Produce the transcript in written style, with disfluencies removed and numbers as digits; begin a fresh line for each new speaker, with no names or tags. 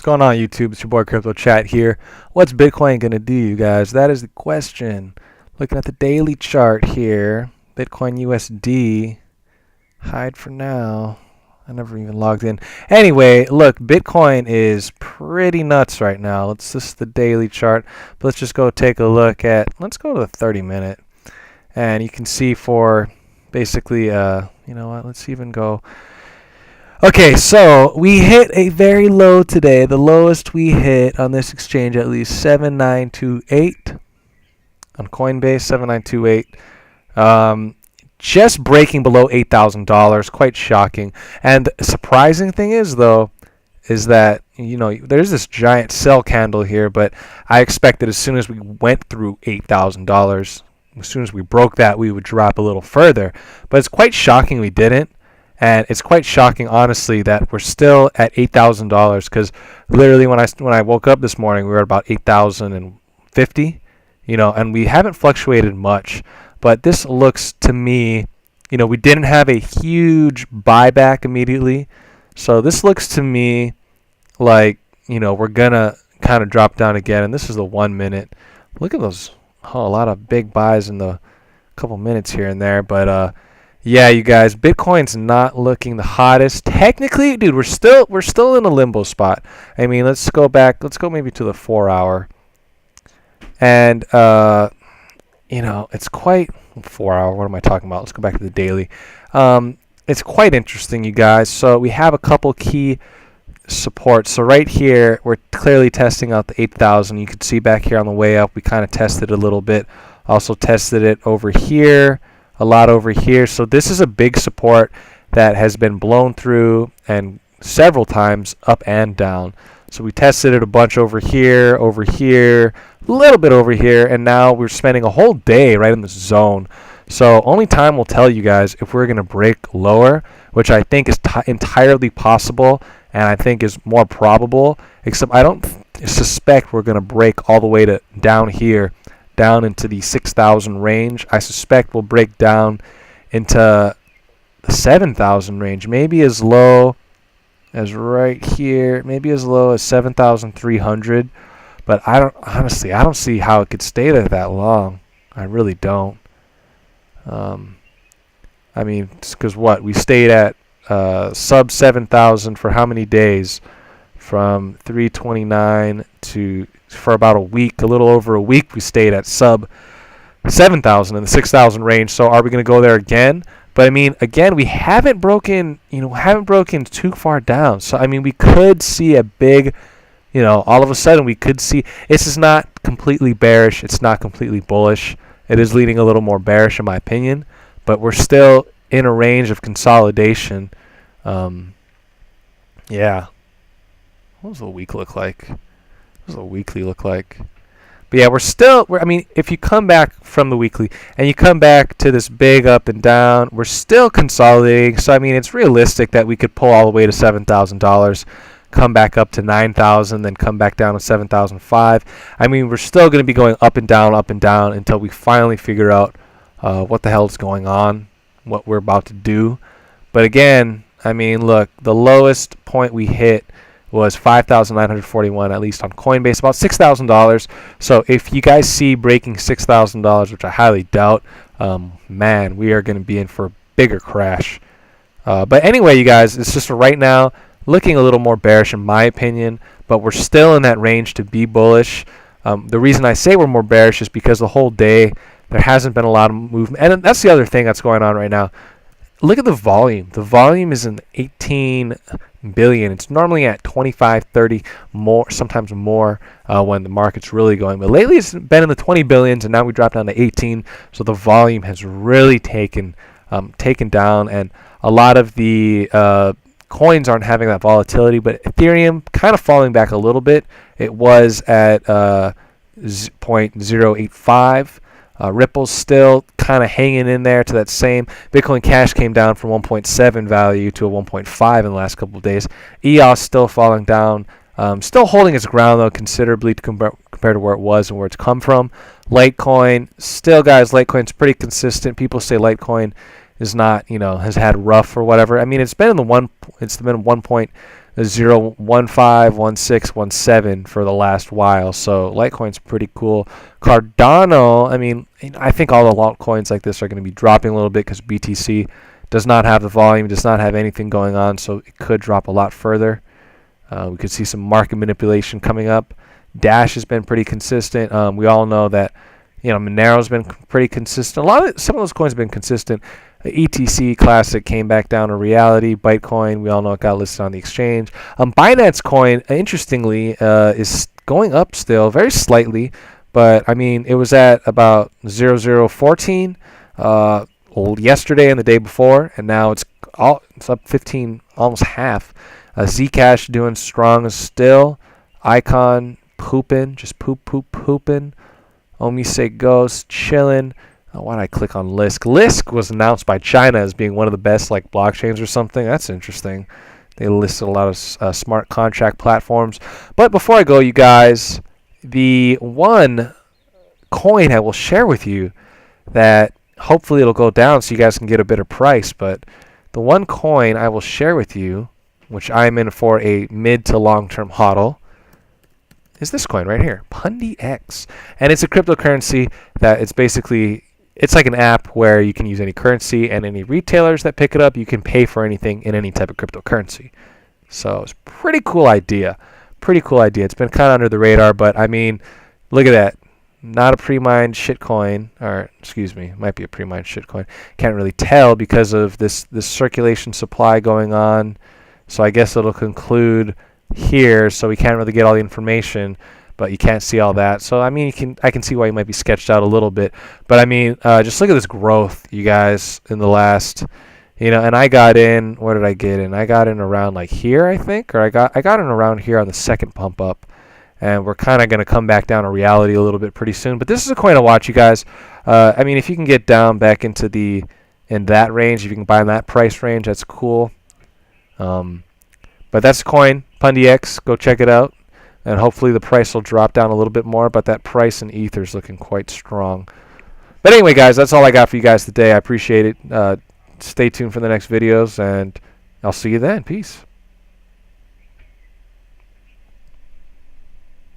What's going on, YouTube? It's your boy Crypto Chat here. What's Bitcoin gonna do, you guys? That is the question. Looking at the daily chart here, Bitcoin USD, hide for now. I never even logged in. Anyway, look, Bitcoin is pretty nuts right now. This is the daily chart, but let's just go take a look at. Let's go to the 30-minute, and you can see for basically, you know what? Let's even go. Okay, so we hit a very low today. The lowest we hit on this exchange, at least 7928 on Coinbase, 7928. Just breaking below $8,000, quite shocking. And the surprising thing is, though, is that there's this giant sell candle here, but I expected as soon as we went through $8,000, as soon as we broke that, we would drop a little further. But it's quite shocking we didn't. And it's quite shocking, honestly, that we're still at $8,000 because literally when I woke up this morning, we were at about 8,050, and we haven't fluctuated much. But this looks to me, we didn't have a huge buyback immediately. So this looks to me like, we're going to kind of drop down again. And this is the 1 minute. Look at those, a lot of big buys in the couple minutes here and there. But, yeah, you guys, Bitcoin's not looking the hottest. Technically, dude, we're still in a limbo spot. I mean, let's go back. Let's go maybe to the 4-hour. And it's quite 4-hour. What am I talking about? Let's go back to the daily. It's quite interesting, you guys. So we have a couple key supports. So right here, we're clearly testing out the 8,000. You can see back here on the way up, we kind of tested a little bit. Also tested it over here. A lot over here. So this is a big support that has been blown through and several times up and down. So we tested it a bunch over here, a little bit over here, and now we're spending a whole day right in this zone. So only time will tell you guys if we're going to break lower, which I think is entirely possible and I think is more probable, except I don't suspect we're going to break all the way to down here, down into the 6,000 range. I suspect we'll break down into the 7,000 range, maybe as low as right here, maybe as low as 7,300. But I don't see how it could stay there that long. I really don't. I mean, because what we stayed at sub 7,000 for how many days? From 329 to for about a week, a little over a week, we stayed at sub 7,000 in the 6,000 range. So are we going to go there again? But I mean, again, we haven't broken too far down. So I mean, we could see a big, all of a sudden we could see. This is not completely bearish. It's not completely bullish. It is leaning a little more bearish in my opinion. But we're still in a range of consolidation. Yeah. What does the week look like? What does the weekly look like? But yeah, I mean, if you come back from the weekly and you come back to this big up and down, we're still consolidating. So I mean, it's realistic that we could pull all the way to $7,000, come back up to 9,000, then come back down to 7,005. I mean, we're still going to be going up and down until we finally figure out what the hell is going on, what we're about to do. But again, I mean, look, the lowest point we hit was 5,941, at least on Coinbase, about $6,000. So if you guys see breaking $6,000, which I highly doubt, man, we are going to be in for a bigger crash. But anyway, you guys, it's just right now looking a little more bearish in my opinion, but we're still in that range to be bullish. The reason I say we're more bearish is because the whole day there hasn't been a lot of movement. And that's the other thing that's going on right now. Look at the volume. The volume is in 18 billion. It's normally at 25, 30, more, sometimes more when the market's really going. But lately it's been in the 20 billions, and now we dropped down to 18. So the volume has really taken down, and a lot of the coins aren't having that volatility. But Ethereum kind of falling back a little bit. It was at 0.085. Ripple's still kind of hanging in there to that same. Bitcoin Cash came down from 1.7 value to a 1.5 in the last couple of days. EOS still falling down. Still holding its ground, though, considerably compared to where it was and where it's come from. Litecoin, still, guys, Litecoin's pretty consistent. People say Litecoin is not, has had rough or whatever. I mean, it's been in the 1.0 0.15, 16, 17 for the last while. So Litecoin's pretty cool. Cardano, I mean, I think all the altcoins like this are going to be dropping a little bit because BTC does not have the volume, does not have anything going on, so it could drop a lot further. We could see some market manipulation coming up. Dash has been pretty consistent. We all know that, Monero's been pretty consistent. Some of those coins have been consistent. ETC Classic came back down to reality. Bytecoin, we all know it got listed on the exchange. Binance Coin, interestingly, is going up still, very slightly, but I mean, it was at about 0.0014 yesterday and the day before, and now it's up 15, almost half. Zcash doing strong still. Icon pooping, just pooping. Omise Ghost chilling. Why did I click on Lisk? Lisk was announced by China as being one of the best blockchains or something. That's interesting. They listed a lot of smart contract platforms. But before I go, you guys, the one coin I will share with you that hopefully it'll go down so you guys can get a better price. But the one coin I will share with you, which I'm in for a mid to long-term hodl, is this coin right here, Pundy X. And it's a cryptocurrency that it's like an app where you can use any currency, and any retailers that pick it up, you can pay for anything in any type of cryptocurrency. So it's a pretty cool idea. It's been kind of under the radar, but I mean, look at that. Not a pre-mined shitcoin, or excuse me, might be a pre-mined shitcoin. Can't really tell because of this circulation supply going on. So I guess it'll conclude here, so we can't really get all the information, but you can't see all that. So I mean, I can see why you might be sketched out a little bit, but I mean, just look at this growth, you guys, in the last, and I got in. Where did I get in? I got in around like here, I think, or I got in around here on the second pump up, and we're kind of going to come back down to reality a little bit pretty soon. But this is a coin to watch, you guys. I mean, if you can get down back into in that range, if you can buy in that price range, that's cool. But that's a coin, Pundy X. Go check it out. And hopefully the price will drop down a little bit more, but that price in Ether is looking quite strong. But anyway, guys, that's all I got for you guys today. I appreciate it. Stay tuned for the next videos, and I'll see you then. Peace.